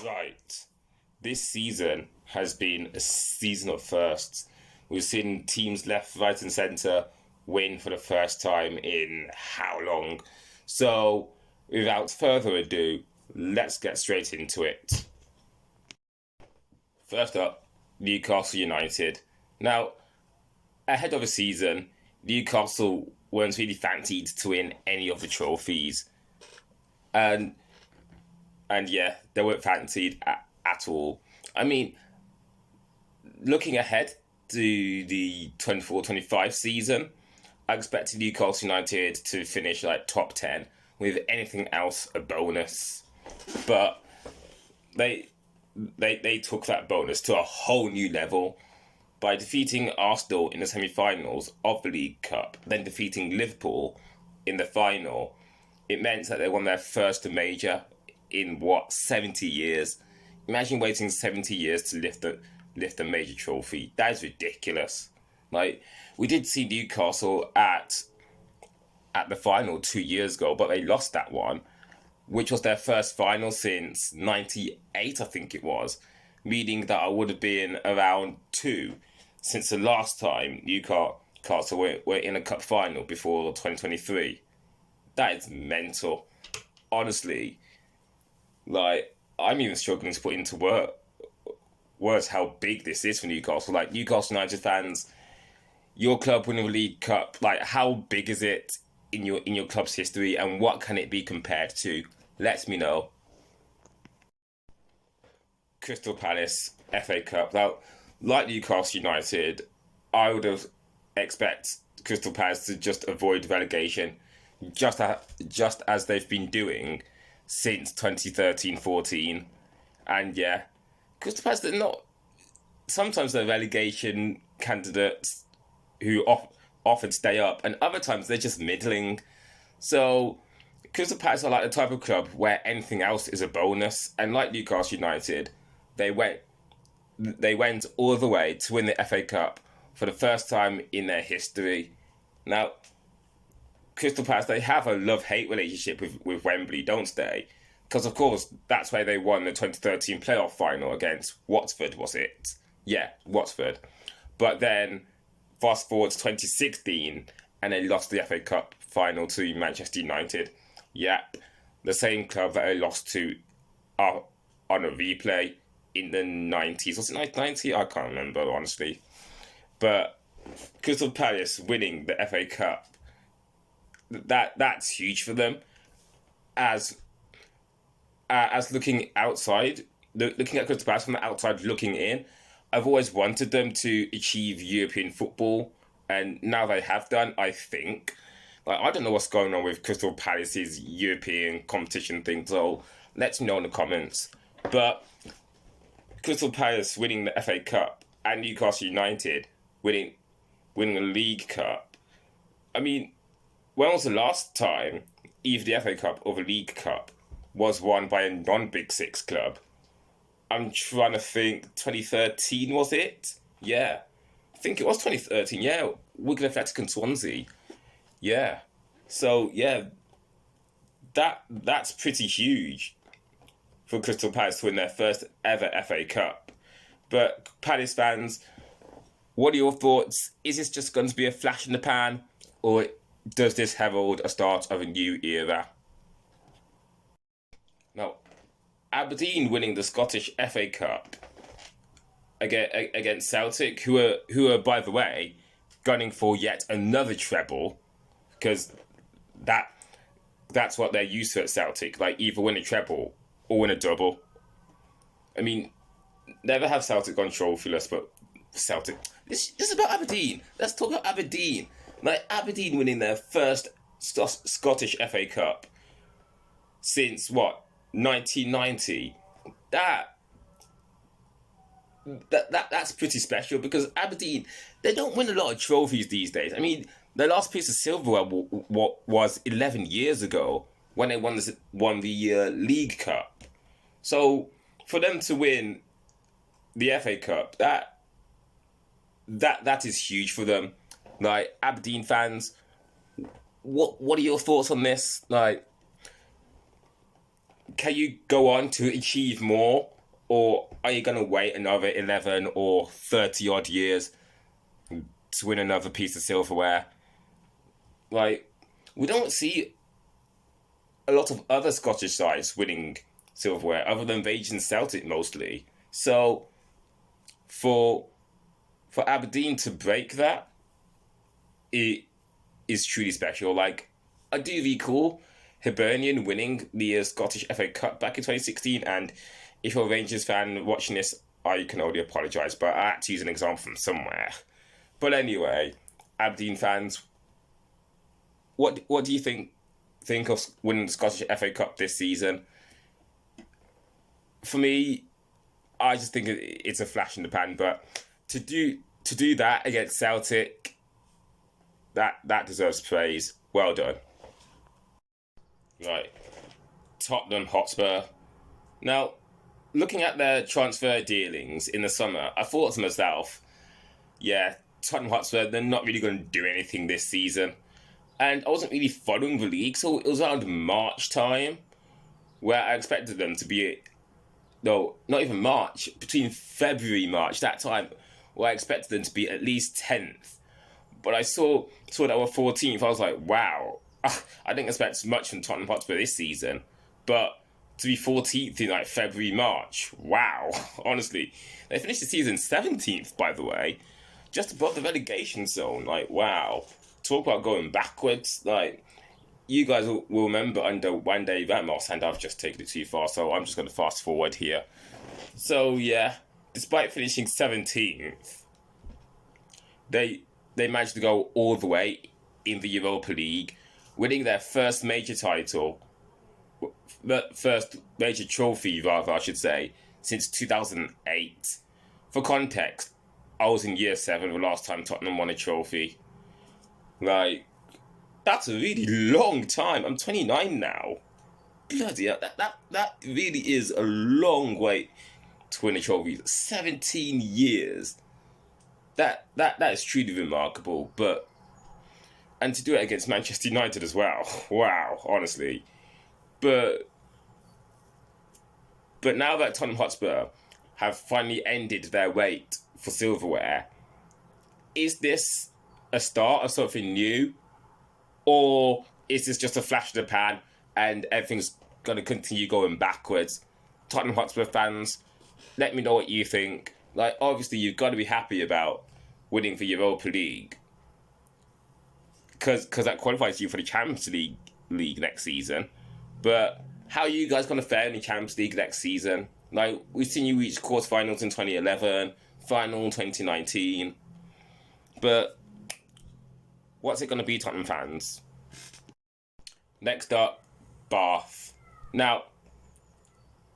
Right. This season has been a season of firsts. We've seen teams left, right, and centre win for the first time in how long? So, without further ado, let's get straight into it. First up, Newcastle United. Now, ahead of the season, Newcastle weren't really fancied to win any of the trophies. And and yeah, they weren't fancied at all. I mean, looking ahead to the 24-25 season, I expected Newcastle United to finish like top 10 with anything else a bonus. But they they took that bonus to a whole new level by defeating Arsenal in the semi-finals of the League Cup, then defeating Liverpool in the final. It meant that they won their first major in what, 70 years. Imagine waiting 70 years to lift a major trophy. That is ridiculous. Like, we did see Newcastle at the final 2 years ago, but they lost that one, which was their first final since 98, I think it was, meaning that I would have been around two since the last time Newcastle were in a cup final before 2023. That is mental. Honestly, like, I'm even struggling to put into words how big this is for Newcastle. Like, Newcastle United fans, your club winning the League Cup, like, how big is it in your club's history, and what can it be compared to? Let me know. Crystal Palace FA Cup. Now, like Newcastle United, I would have expect Crystal Palace to just avoid relegation, just as they've been doing since 2013-14. And yeah, Crystal Palace, they're not. Sometimes they're relegation candidates who often stay up, and other times they're just middling. So Crystal Palace are like the type of club where anything else is a bonus, and like Newcastle United, they went they went all the way to win the FA Cup for the first time in their history. Now, Crystal Palace, they have a love-hate relationship with Wembley, don't they? Because, of course, that's where they won the 2013 playoff final against Watford, was it? Yeah, Watford. But then, fast forward to 2016, and they lost the FA Cup final to Manchester United. Yep, the same club that they lost to on a replay in the 90s. Was it 1990? I can't remember, honestly. But Crystal Palace winning the FA Cup, that's huge for them. As looking outside, looking at Crystal Palace from the outside looking in, I've always wanted them to achieve European football, and now they have done, I think. Like, I don't know what's going on with Crystal Palace's European competition thing, so let me know in the comments. But Crystal Palace winning the FA Cup and Newcastle United winning a League Cup. I mean, when was the last time either the FA Cup or the League Cup was won by a non-Big Six club? I'm trying to think. 2013, was it? Yeah, I think it was 2013. Yeah, Wigan Athletic and Swansea. Yeah, so yeah, that's pretty huge for Crystal Palace to win their first ever FA Cup. But Palace fans, what are your thoughts? Is this just going to be a flash in the pan, or does this herald a start of a new era? Now, Aberdeen winning the Scottish FA Cup against Celtic, who are, by the way, gunning for yet another treble, because that's what they're used to at Celtic. Like, either win a treble or win a double. I mean, never have Celtic gone trophyless, but Celtic. This is about Aberdeen. Let's talk about Aberdeen. Like, Aberdeen winning their first Scottish FA Cup since what, 1990. That's pretty special, because Aberdeen, they don't win a lot of trophies these days. I mean, their last piece of silverware was 11 years ago when they won the League Cup. So for them to win the FA Cup, that is huge for them. Like, Aberdeen fans, what are your thoughts on this? Like, can you go on to achieve more, or are you going to wait another 11 or 30 odd years to win another piece of silverware? Like, we don't see a lot of other Scottish sides winning silverware other than Rangers and Celtic mostly. So for Aberdeen to break that, it is truly special. Like, I do recall Hibernian winning the Scottish FA Cup back in 2016, and if you're a Rangers fan watching this, I can only apologise, but I had to use an example from somewhere. But anyway, Aberdeen fans, what do you think of winning the Scottish FA Cup this season? For me, I just think it's a flash in the pan, but to do that against Celtic, that deserves praise. Well done. Right, Tottenham Hotspur. Now, looking at their transfer dealings in the summer, I thought to myself, yeah, Tottenham Hotspur, they're not really going to do anything this season. And I wasn't really following the league, so it was around March time where I expected them to be, no, not even March, between February, March, that time, where I expected them to be at least 10th. But I saw that we're 14th, I was like, wow, I didn't expect much from Tottenham Hotspur this season. But to be 14th in like February, March, wow, honestly. They finished the season 17th, by the way, just above the relegation zone, like, wow. Talk about going backwards, like, you guys will remember under Wande Ramos, and I've just taken it too far, so I'm just going to fast forward here. So, yeah, despite finishing 17th, they managed to go all the way in the Europa League, winning their first major title, the first major trophy, rather, I should say, since 2008. For context, I was in year 7 the last time Tottenham won a trophy. Like, that's a really long time. I'm 29 now. Bloody hell, that really is a long wait to win a trophy. 17 years. That is truly remarkable. And to do it against Manchester United as well. Wow, honestly. But now that Tottenham Hotspur have finally ended their wait for silverware, is this a start of something new? Or is this just a flash in the pan and everything's going to continue going backwards? Tottenham Hotspur fans, let me know what you think. Like, obviously, you've got to be happy about winning the Europa League, because that qualifies you for the Champions League next season. But how are you guys going to fare in the Champions League next season? Like, we've seen you reach quarterfinals in 2011, final in 2019. But what's it going to be, Tottenham fans? Next up, Bath. Now,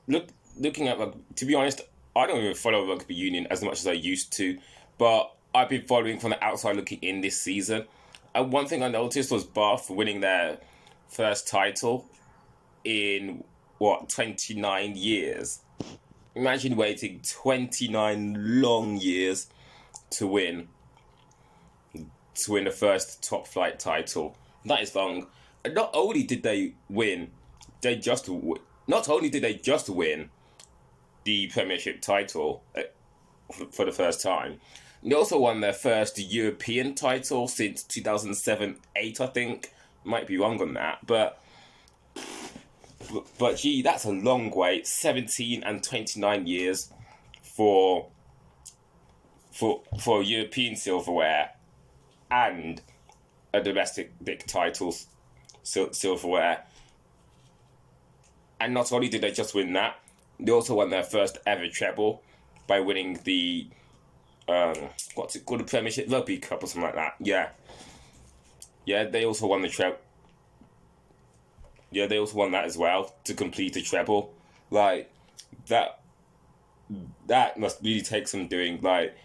looking at, to be honest, I don't even follow rugby union as much as I used to, but I've been following from the outside looking in this season. And one thing I noticed was Bath winning their first title in, 29 years. Imagine waiting 29 long years to win the first top flight title. That is long. And not only did they win, not only did they just win the Premiership title for the first time, they also won their first European title since 2007-8, I think. Might be wrong on that, but gee, that's a long wait. 17 and 29 years for European silverware and a domestic big title silverware. And not only did they just win that, they also won their first ever treble by winning the what's it called, the Premiership Rugby Cup or something like that. Yeah, they also won the treble. Yeah, they also won that as well to complete the treble. Like, that must really take some doing. Like,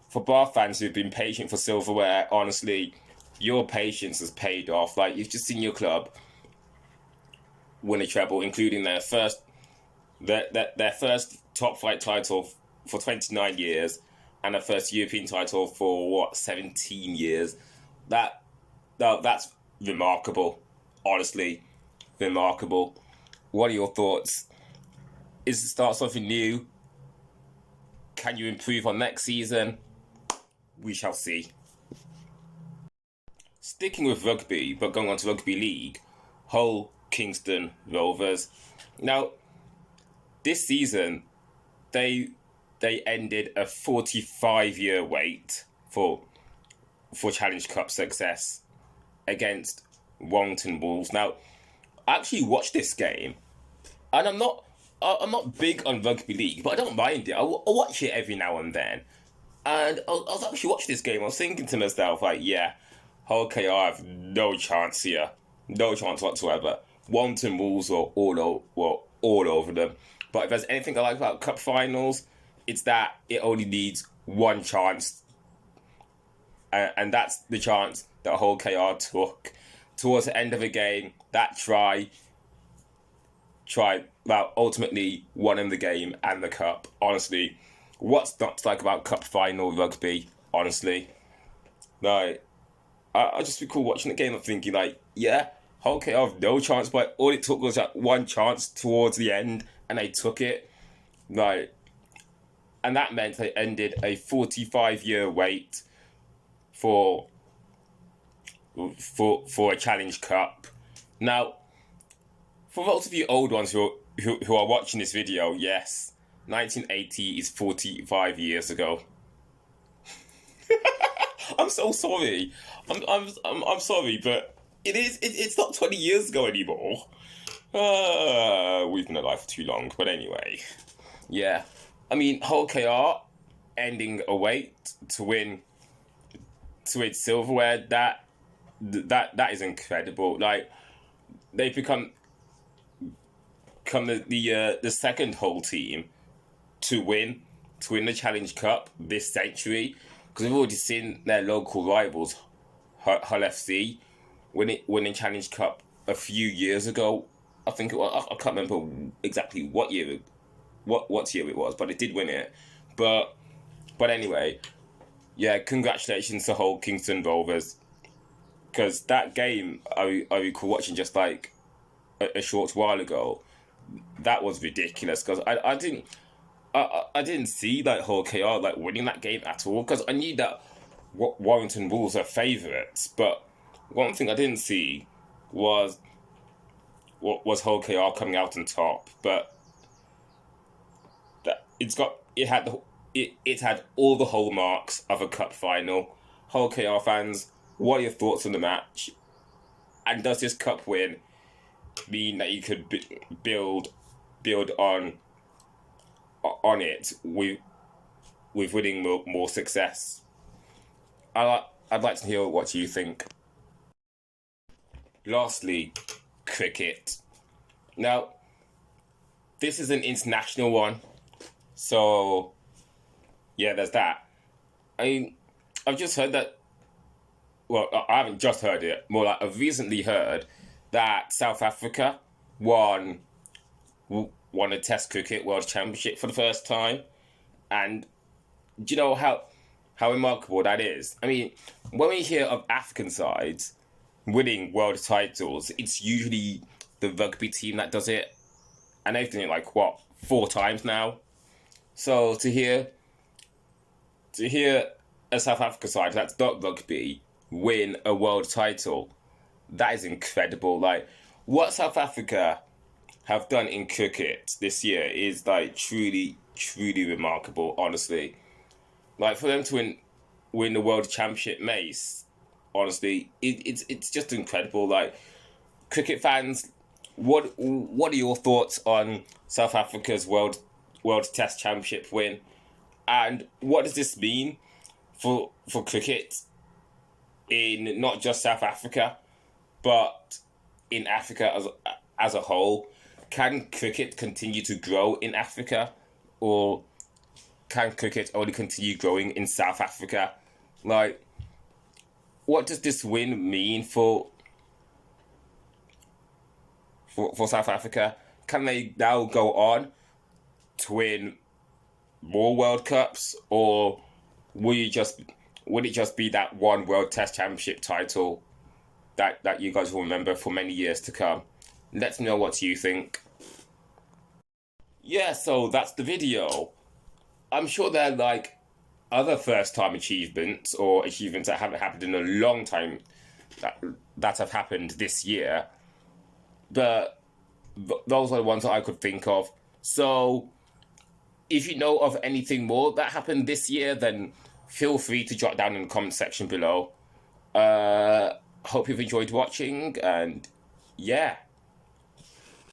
for Bath fans who've been patient for silverware, honestly, your patience has paid off. Like, you've just seen your club win a treble, including their first top flight title for 29 years and their first European title for 17 years. That's remarkable, honestly, remarkable. What are your thoughts? Is the start something new? Can you improve on next season? We shall see. Sticking with rugby, but going on to rugby league, Hull Kingston Rovers. Now, this season, they ended a 45-year wait for Challenge Cup success against Warrington Wolves. Now, I actually watched this game, and I'm not big on rugby league, but I don't mind it. I'll watch it every now and then. And I was actually watching this game. I was thinking to myself, like, yeah, okay, I have no chance here, no chance whatsoever. Warrington Wolves were all over them. But if there's anything I like about cup finals, it's that it only needs one chance, and that's the chance that Hull KR took towards the end of the game. That try, well, ultimately won him the game and the cup. Honestly, what's not to like about cup final rugby? Honestly, like, I just recall watching the game and thinking, like, yeah, Hull KR have no chance, but all it took was that one chance towards the end, and they took it. Like, and that meant they ended a 45-year wait for a Challenge Cup. Now, for those of you old ones who are watching this video, yes, 1980 is 45 years ago. I'm so sorry. I'm sorry, but it's not 20 years ago anymore. We've been alive for too long, but anyway, yeah. I mean, Hull KR ending a wait to win silverware. That is incredible. Like, they've become the second Hull team to win the Challenge Cup this century, because we've already seen their local rivals, Hull FC, winning Challenge Cup a few years ago. I think it was, I can't remember exactly what year it was, but it did win it. But anyway, yeah, congratulations to Hull Kingston Rovers, because that game I recall watching just like a short while ago. That was ridiculous, because I didn't see like Hull KR like winning that game at all, because I knew that Warrington Wolves are favourites, but one thing I didn't see was Hull KR coming out on top. But that it had all the hallmarks of a cup final. Hull KR fans, what are your thoughts on the match? And does this cup win mean that you could build on it with winning more success? I'd like to hear what you think. Lastly, cricket. Now, this is an international one, so yeah, there's that. I mean, I've just heard that. Well, I haven't just heard it. More like I've recently heard that South Africa won a Test Cricket World Championship for the first time, and do you know how remarkable that is? I mean, when we hear of African sides winning world titles, it's usually the rugby team that does it, and they've done it like 4 times now. So to hear a South Africa side that's not rugby win a world title, that is incredible. Like, what South Africa have done in cricket this year is like truly remarkable, honestly. Like, for them to win the world championship mace, honestly, it's just incredible. Like, cricket fans, what are your thoughts on South Africa's world Test Championship win, and what does this mean for cricket in not just South Africa, but in Africa as a whole? Can cricket continue to grow in Africa, or can cricket only continue growing in South Africa? Like, what does this win mean for South Africa? Can they now go on to win more World Cups, or would it just be that one World Test Championship title that you guys will remember for many years to come? Let me know what you think. yeah, so that's the video. I'm sure there are like other first time achievements or achievements that haven't happened in a long time that that have happened this year, but those are the ones that I could think of. So if you know of anything more that happened this year, then feel free to jot down in the comment section below. Hope you've enjoyed watching, and yeah.